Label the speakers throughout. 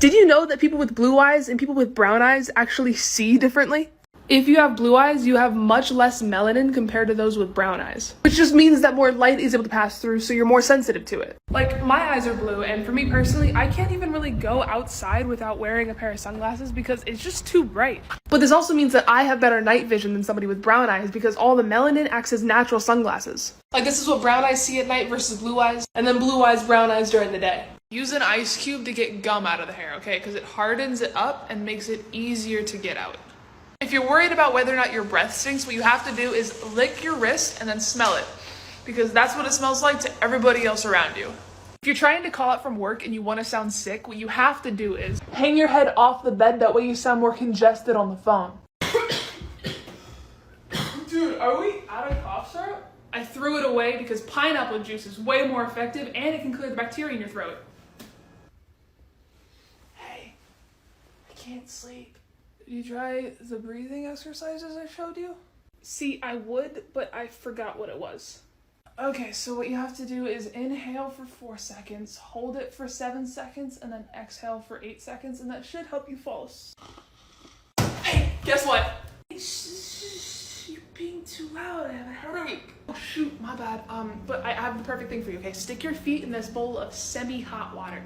Speaker 1: Did you know that people with blue eyes and people with brown eyes actually see differently? If you have blue eyes, you have much less melanin compared to those with brown eyes, which just means that more light is able to pass through, so you're more sensitive to it. Like, my eyes are blue, and for me personally, I can't even really go outside without wearing a pair of sunglasses because it's just too bright. But this also means that I have better night vision than somebody with brown eyes because all the melanin acts as natural sunglasses. Like, this is what brown eyes see at night versus blue eyes, and then blue eyes, brown eyes during the day. Use an ice cube to get gum out of the hair, okay? Because it hardens it up and makes it easier to get out. If you're worried about whether or not your breath stinks, what you have to do is lick your wrist and then smell it, because that's what it smells like to everybody else around you. If you're trying to call out from work and you want to sound sick, what you have to do is hang your head off the bed, that way you sound more congested on the phone. Dude, are we out of cough syrup? I threw it away because pineapple juice is way more effective and it can clear the bacteria in your throat. Hey, I can't sleep. Did you try the breathing exercises I showed you? See, I would, but I forgot what it was. Okay, so what you have to do is inhale for 4 seconds, hold it for 7 seconds, and then exhale for 8 seconds, and that should help you fall asleep. Hey, guess what? You're being too loud, I have a headache. Oh shoot, my bad. But I have the perfect thing for you, okay? Stick your feet in this bowl of semi-hot water.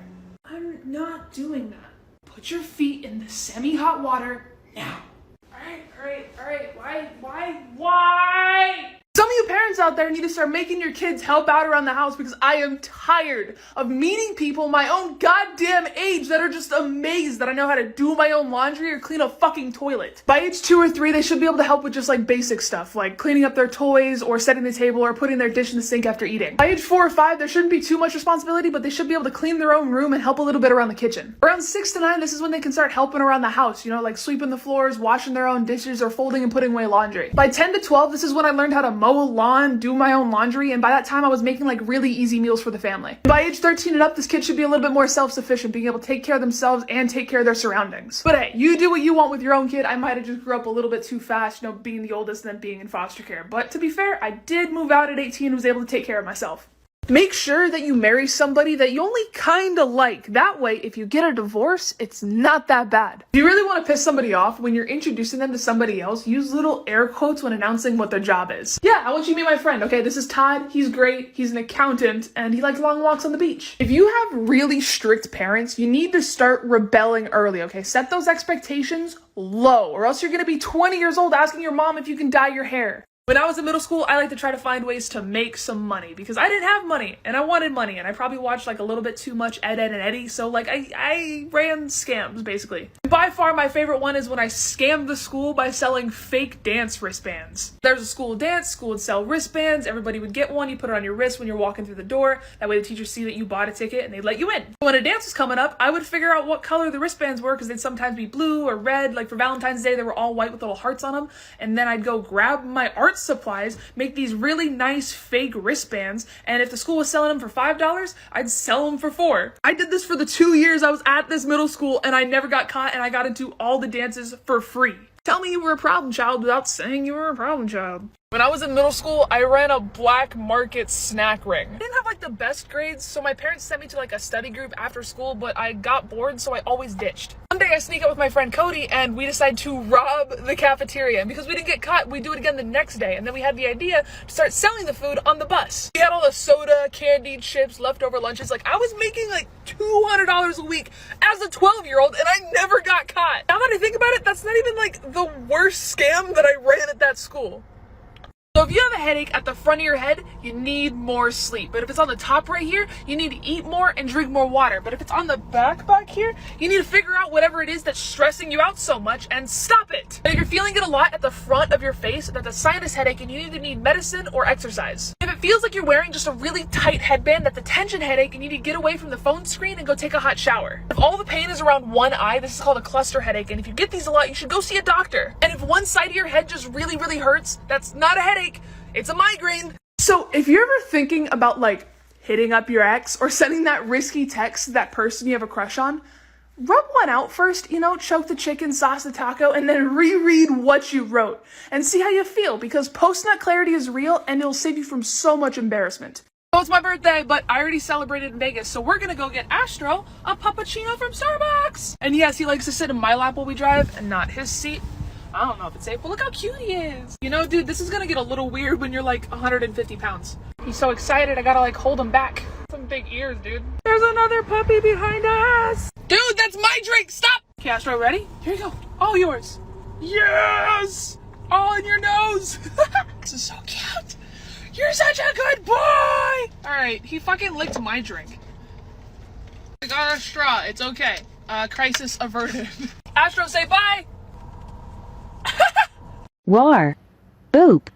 Speaker 1: I'm not doing that. Put your feet in the semi-hot water now. All right. Why? Some of you parents out there need to start making your kids help out around the house, because I am tired of meeting people my own goddamn age that are just amazed that I know how to do my own laundry or clean a fucking toilet. By age 2 or 3, they should be able to help with just like basic stuff, like cleaning up their toys or setting the table or putting their dish in the sink after eating. By age 4 or 5, there shouldn't be too much responsibility, but they should be able to clean their own room and help a little bit around the kitchen. Around 6 to 9, this is when they can start helping around the house, you know, like sweeping the floors, washing their own dishes, or folding and putting away laundry. By 10 to 12, this is when I learned how to mow a lawn, do my own laundry, and by that time I was making like really easy meals for the family. By age 13 and up, this kid should be a little bit more self-sufficient, being able to take care of themselves and take care of their surroundings. But hey, you do what you want with your own kid. I might have just grew up a little bit too fast, you know, being the oldest and then being in foster care. But to be fair, I did move out at 18 and was able to take care of myself. Make sure that you marry somebody that you only kinda like. That way, if you get a divorce, it's not that bad. If you really want to piss somebody off, when you're introducing them to somebody else, use little air quotes when announcing what their job is. Yeah, I want you to meet my friend, okay? This is Todd, he's great, he's an accountant, and he likes long walks on the beach. If you have really strict parents, you need to start rebelling early, okay? Set those expectations low, or else you're gonna be 20 years old asking your mom if you can dye your hair. When I was in middle school, I like to try to find ways to make some money because I didn't have money and I wanted money, and I probably watched like a little bit too much Ed, Edd and Eddy, so like I ran scams basically. By far my favorite one is when I scammed the school by selling fake dance wristbands. There's a school dance, school would sell wristbands, everybody would get one, you put it on your wrist when you're walking through the door, that way the teachers see that you bought a ticket and they'd let you in. When a dance was coming up, I would figure out what color the wristbands were because they'd sometimes be blue or red, like for Valentine's Day they were all white with little hearts on them, and then I'd go grab my art supplies, make these really nice fake wristbands, and if the school was selling them for $5, I'd sell them for $4. I did this for the 2 years I was at this middle school and I never got caught, and I got into all the dances for free. Tell me you were a problem child without saying you were a problem child. When I was in middle school, I ran a black market snack ring. I didn't have like the best grades, so my parents sent me to like a study group after school, but I got bored, so I always ditched. One day I sneak up with my friend Cody and we decide to rob the cafeteria. And because we didn't get caught, we do it again the next day. And then we had the idea to start selling the food on the bus. We had all the soda, candy, chips, leftover lunches. Like I was making like $200 a week as a 12-year-old and I never got caught. Now that I think about it, that's not even like the worst scam that I ran at that school. So if you have a headache at the front of your head, you need more sleep. But if it's on the top right here, you need to eat more and drink more water. But if it's on the back here, you need to figure out whatever it is that's stressing you out so much and stop it. And if you're feeling it a lot at the front of your face, that's a sinus headache and you either need medicine or exercise. If it feels like you're wearing just a really tight headband, that's a tension headache and you need to get away from the phone screen and go take a hot shower. If all the pain is around one eye, this is called a cluster headache, and if you get these a lot, you should go see a doctor. And if one side of your head just really hurts, that's not a headache. It's a migraine. So if you're ever thinking about like hitting up your ex or sending that risky text to that person you have a crush on, rub one out first, you know, choke the chicken, sauce the taco, and then reread what you wrote and see how you feel, because post-nut clarity is real and it'll save you from so much embarrassment. So it's my birthday, but I already celebrated in Vegas, so we're gonna go get Astro a puppuccino from Starbucks. And yes, he likes to sit in my lap while we drive and not his seat. I don't know if it's safe, but look how cute he is. You know, dude, this is gonna get a little weird when you're like 150 pounds. He's so excited, I gotta like hold him back. Some big ears, dude. There's another puppy behind us. Dude, that's my drink, stop! Okay, Astro, ready? Here you go, all yours. Yes! All in your nose. This is so cute. You're such a good boy! Alright, he fucking licked my drink. I got a straw, it's okay. Crisis averted. Astro, say bye!
Speaker 2: Roar. Boop.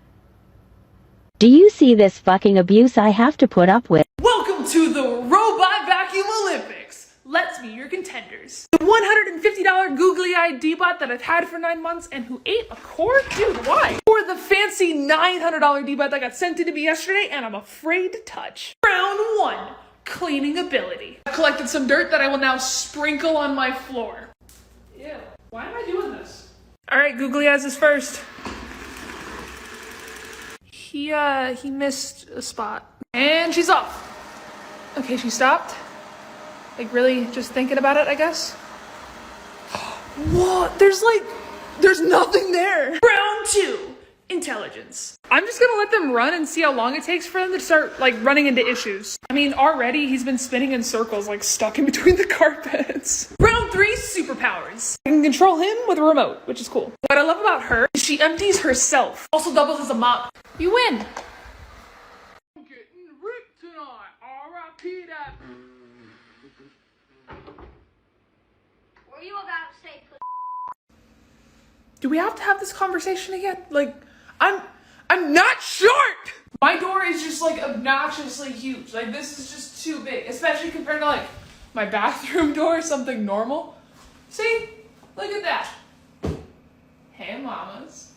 Speaker 2: Do you see this fucking abuse I have to put up with?
Speaker 1: Welcome to the Robot Vacuum Olympics. Let's be your contenders. The $150 googly-eyed D-bot that I've had for 9 months and who ate a cord? Dude, why? Or the fancy $900 D-bot that got sent in to me yesterday and I'm afraid to touch. Round 1, cleaning ability. I've collected some dirt that I will now sprinkle on my floor. Ew, why am I doing this? Alright, Googly Eyes is first. He missed a spot. And she's off. Okay, she stopped. Like really just thinking about it, I guess. What? There's nothing there. Round 2, intelligence. I'm just gonna let them run and see how long it takes for them to start like running into issues. I mean, already he's been spinning in circles, like stuck in between the carpets. Round 3, superpowers. I can control him with a remote, which is cool. What I love about her is she empties herself. Also doubles as a mop. You win. I'm getting ripped tonight. R.I.P. that.
Speaker 3: What were you about to say?
Speaker 1: Do we have to have this conversation again? Like, I'm not short! My door is just like obnoxiously huge. Like this is just too big, especially compared to like my bathroom door, something normal. See? Look at that. Hey, mamas.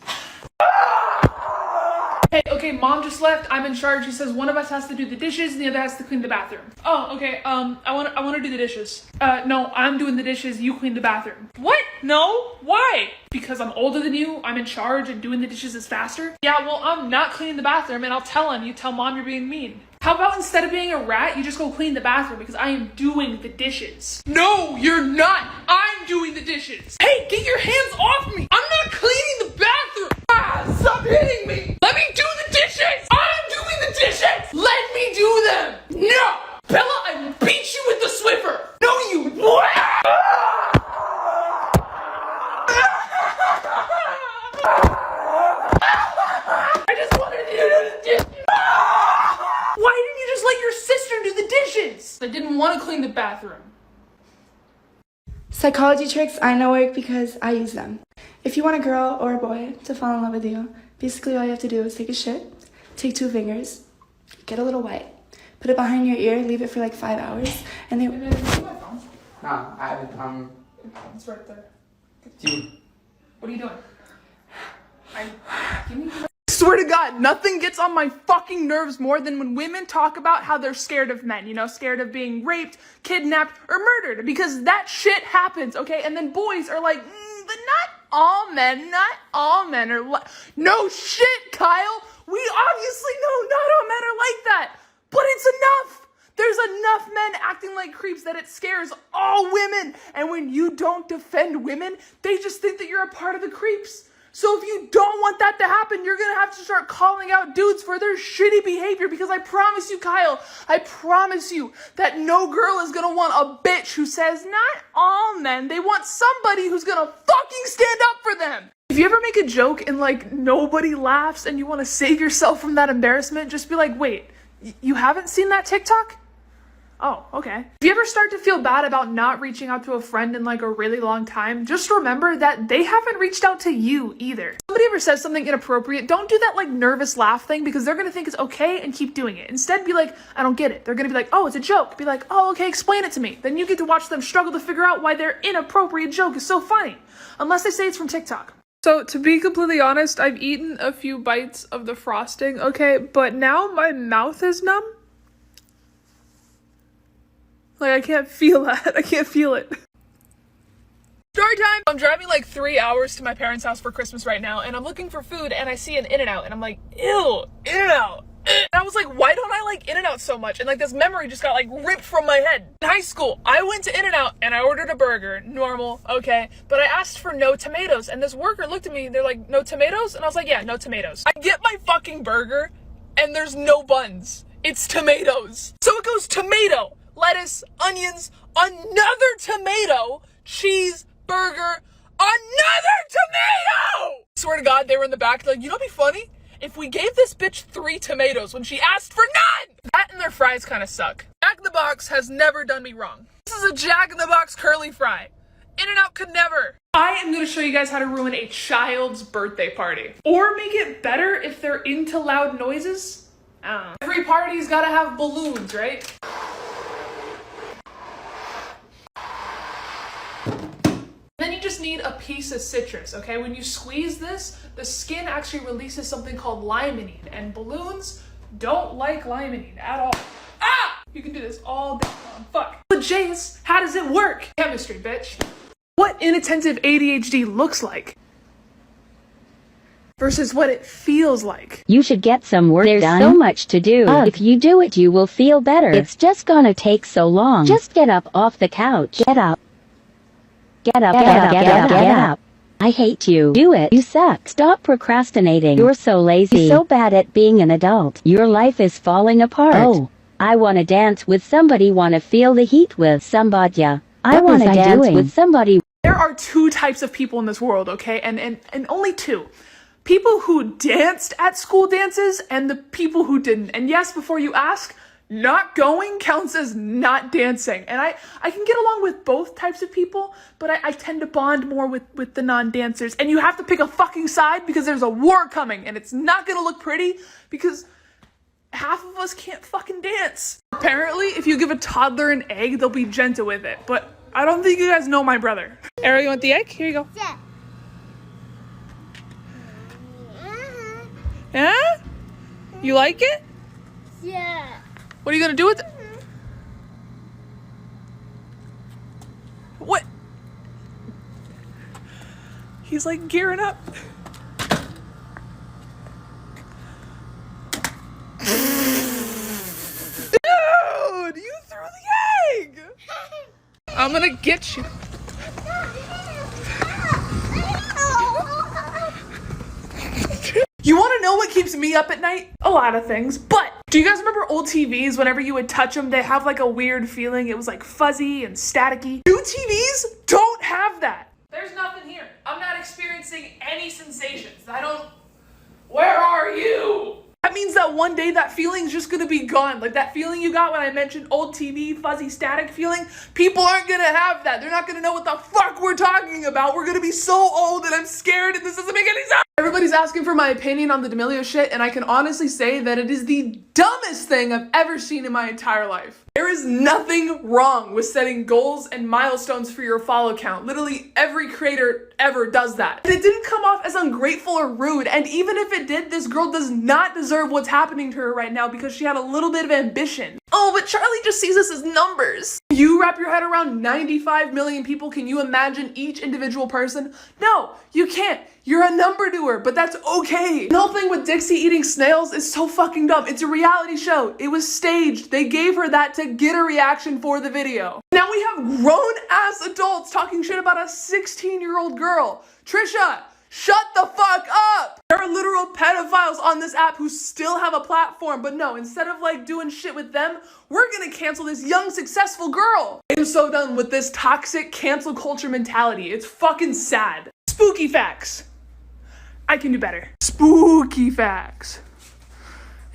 Speaker 1: Hey, okay, mom just left. I'm in charge. She says one of us has to do the dishes and the other has to clean the bathroom. Oh, okay. I want to do the dishes. No, I'm doing the dishes. You clean the bathroom. What? No? Why? Because I'm older than you. I'm in charge and doing the dishes is faster. Yeah, well, I'm not cleaning the bathroom and I'll tell him. You tell mom you're being mean. How about instead of being a rat, you just go clean the bathroom because I am doing the dishes. No, you're not. I'm doing the dishes. Hey, get your hands off me. I'm not cleaning the bathroom. Ah, stop hitting me. Let me do the dishes. I'm doing the dishes. Let me do them. No. Bella, I will beat you with the Swiffer. No, you what? I just wanted you to do the dishes. Why didn't you just let your sister do the dishes? I didn't want to clean the bathroom.
Speaker 4: Psychology tricks I know work because I use them. If you want a girl or a boy to fall in love with you, basically all you have to do is take a shit, take 2 fingers, get a little wet, put it behind your ear, leave it for like 5 hours, and they...
Speaker 5: No, I have it,
Speaker 1: It's right there.
Speaker 5: dude.
Speaker 1: What are you doing? Swear to God, nothing gets on my fucking nerves more than when women talk about how they're scared of men, you know, scared of being raped, kidnapped, or murdered, because that shit happens, okay? And then boys are like, but not all men are no shit, Kyle! We obviously know not all men are like that, but it's enough! There's enough men acting like creeps that it scares all women, and when you don't defend women, they just think that you're a part of the creeps. So if you don't want that to happen, you're gonna have to start calling out dudes for their shitty behavior because I promise you, Kyle, I promise you that no girl is gonna want a bitch who says, not all men, they want somebody who's gonna fucking stand up for them. If you ever make a joke and like nobody laughs and you wanna save yourself from that embarrassment, just be like, wait, you haven't seen that TikTok? Oh, okay. If you ever start to feel bad about not reaching out to a friend in like a really long time, just remember that they haven't reached out to you either. If somebody ever says something inappropriate, don't do that like nervous laugh thing because they're gonna think it's okay and keep doing it. Instead, be like, I don't get it. They're gonna be like, oh, it's a joke. Be like, oh, okay, explain it to me. Then you get to watch them struggle to figure out why their inappropriate joke is so funny. Unless they say it's from TikTok. So to be completely honest, I've eaten a few bites of the frosting, okay? But now my mouth is numb. Like, I can't feel that. I can't feel it. Story time! I'm driving like 3 hours to my parents' house for Christmas right now, and I'm looking for food, and I see an In-N-Out, and I'm like, ew, In-N-Out. And I was like, why don't I like In-N-Out so much? And like this memory just got like ripped from my head. In high school, I went to In-N-Out and I ordered a burger. Normal, okay. But I asked for no tomatoes. And this worker looked at me, they're like, no tomatoes? And I was like, yeah, no tomatoes. I get my fucking burger and there's no buns. It's tomatoes. So it goes tomato, lettuce, onions, another tomato, cheese, burger, another tomato! Swear to God, they were in the back, like, you know what'd be funny? If we gave this bitch 3 tomatoes when she asked for none! That and their fries kind of suck. Jack in the Box has never done me wrong. This is a Jack in the Box curly fry. In-N-Out could never. I am gonna show you guys how to ruin a child's birthday party. Or make it better if they're into loud noises. I don't know. Every party's gotta have balloons, right? Then you just need a piece of citrus, okay? When you squeeze this, the skin actually releases something called limonene, and balloons don't like limonene at all. Ah! You can do this all day long. Fuck. Onlyjayus, how does it work? Chemistry, bitch. What inattentive ADHD looks like versus what it feels like.
Speaker 2: You should get some work done. There's so much to do. If you do it, you will feel better. It's just gonna take so long. Just get up off the couch. Get up. Get up, get up. I hate you. Do it. You suck. Stop procrastinating. You're so lazy. You're so bad at being an adult. Your life is falling apart. Oh, I wanna dance with somebody. Wanna feel the heat with somebody. I wanna dance with somebody.
Speaker 1: There are 2 types of people in this world, okay? And only 2. People who danced at school dances and the people who didn't. And yes, before you ask, not going counts as not dancing. And I can get along with both types of people, but I tend to bond more with the non-dancers. And you have to pick a fucking side because there's a war coming and it's not gonna look pretty because half of us can't fucking dance. Apparently, if you give a toddler an egg, they'll be gentle with it. But I don't think you guys know my brother. Ariel, you want the egg? Here you go.
Speaker 3: Yeah.
Speaker 1: Yeah? You like it?
Speaker 3: Yeah.
Speaker 1: What are you gonna do with it? What? He's like gearing up. Dude, you threw the egg! I'm gonna get you. You want to know what keeps me up at night? A lot of things, but do you guys remember old TVs? Whenever you would touch them, they have like a weird feeling. It was like fuzzy and staticky. New TVs don't have that. There's nothing here. I'm not experiencing any sensations. Where are you? That means that one day that feeling's just gonna be gone. Like that feeling you got when I mentioned old TV, fuzzy static feeling. People aren't gonna have that. They're not gonna know what the fuck we're talking about. We're gonna be so old and I'm scared and this doesn't make any sense. Everybody's asking for my opinion on the D'Amelio shit, and I can honestly say that it is the dumbest thing I've ever seen in my entire life. There is nothing wrong with setting goals and milestones for your follow count. Literally every creator ever does that. And it didn't come off as ungrateful or rude, and even if it did, this girl does not deserve what's happening to her right now because she had a little bit of ambition. Oh, but Charlie just sees us as numbers. You wrap your head around 95 million people, can you imagine each individual person? No, you can't. You're a number to her, but that's okay. The whole thing with Dixie eating snails is so fucking dumb. It's a reality show. It was staged. They gave her that to get a reaction for the video. Now we have grown-ass adults talking shit about a 16-year-old girl. Trisha, shut the fuck up! There are literal pedophiles on this app who still have a platform, but no, instead of like doing shit with them, we're gonna cancel this young, successful girl. I'm so done with this toxic cancel culture mentality. It's fucking sad. Spooky facts. I can do better. Spooky facts.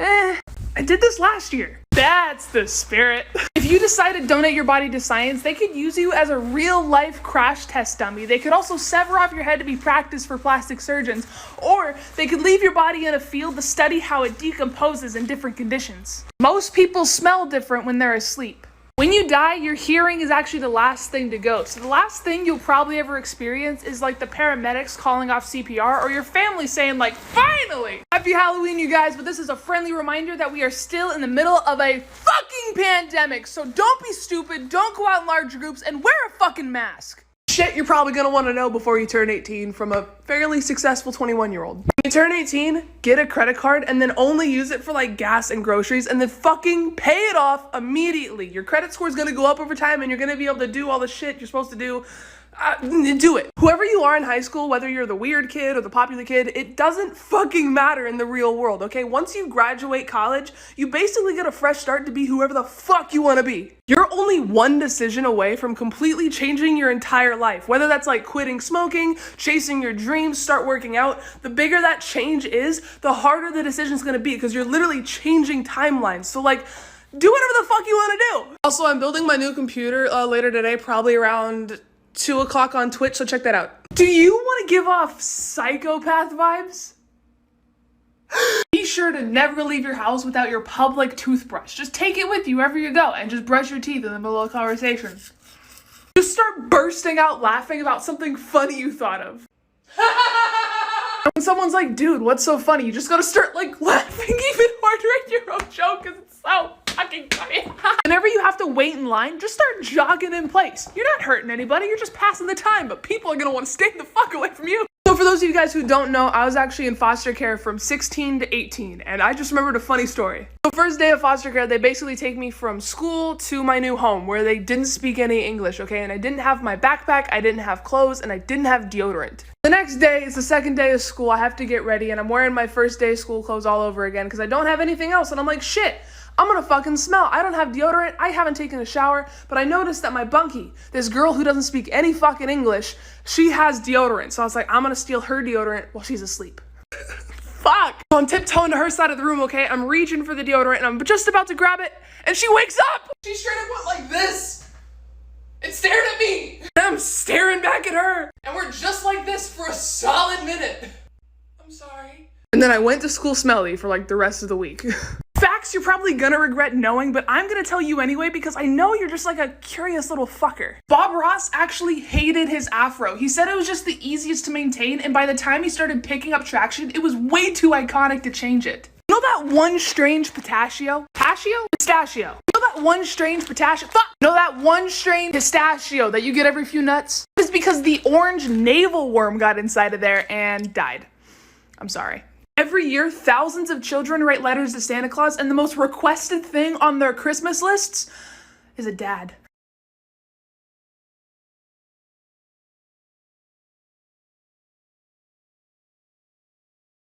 Speaker 1: I did this last year. That's the spirit. If you decide to donate your body to science, they could use you as a real-life crash test dummy. They could also sever off your head to be practice for plastic surgeons, or they could leave your body in a field to study how it decomposes in different conditions. Most people smell different when they're asleep. When you die, your hearing is actually the last thing to go. So the last thing you'll probably ever experience is like the paramedics calling off CPR or your family saying like, finally! Happy Halloween, you guys, but this is a friendly reminder that we are still in the middle of a fucking pandemic. So don't be stupid, don't go out in large groups, and wear a fucking mask. Shit you're probably gonna want to know before you turn 18 from a fairly successful 21-year-old. When you turn 18, get a credit card and then only use it for like gas and groceries and then fucking pay it off immediately. Your credit score is gonna go up over time and you're gonna be able to do all the shit you're supposed to do. Do it. Whoever you are in high school, whether you're the weird kid or the popular kid, it doesn't fucking matter in the real world, okay? Once you graduate college, you basically get a fresh start to be whoever the fuck you want to be. You're only one decision away from completely changing your entire life. Whether that's like quitting smoking, chasing your dreams, start working out, the bigger that change is, the harder the decision's gonna be because you're literally changing timelines. So like, do whatever the fuck you want to do. Also, I'm building my new computer later today, probably around 2 o'clock on Twitch, so check that out. Do you want to give off psychopath vibes? Be sure to never leave your house without your public toothbrush. Just take it with you wherever you go and just brush your teeth in the middle of conversations. Just start bursting out laughing about something funny you thought of. When someone's like, dude, what's so funny? You just gotta start like laughing even harder at your own joke because it's so fucking funny. Whenever you have to wait in line, just start jogging in place. You're not hurting anybody, you're just passing the time, but people are gonna want to stay the fuck away from you. So for those of you guys who don't know, I was actually in foster care from 16 to 18, and I just remembered a funny story. So first day of foster care, they basically take me from school to my new home where they didn't speak any English, okay? And I didn't have my backpack, I didn't have clothes, and I didn't have deodorant. The next day, it's the second day of school, I have to get ready, and I'm wearing my first day school clothes all over again because I don't have anything else, and I'm like, shit. I'm gonna fucking smell. I don't have deodorant, I haven't taken a shower, but I noticed that my bunkie, this girl who doesn't speak any fucking English, she has deodorant. So I was like, I'm gonna steal her deodorant while she's asleep. Fuck. So I'm tiptoeing to her side of the room, okay? I'm reaching for the deodorant and I'm just about to grab it, and she wakes up! She straight up went like this and stared at me. And I'm staring back at her. And we're just like this for a solid minute. I'm sorry. And then I went to school smelly for like the rest of the week. Facts you're probably gonna regret knowing, but I'm gonna tell you anyway because I know you're just like a curious little fucker. Bob Ross actually hated his afro. He said it was just the easiest to maintain, and by the time he started picking up traction, it was way too iconic to change it. You know that one strange pistachio? Pistachio? You know that one strange pistachio? Fuck! You know that one strange pistachio that you get every few nuts? It's because the orange navel worm got inside of there and died. I'm sorry. Every year, thousands of children write letters to Santa Claus, and the most requested thing on their Christmas lists is a dad.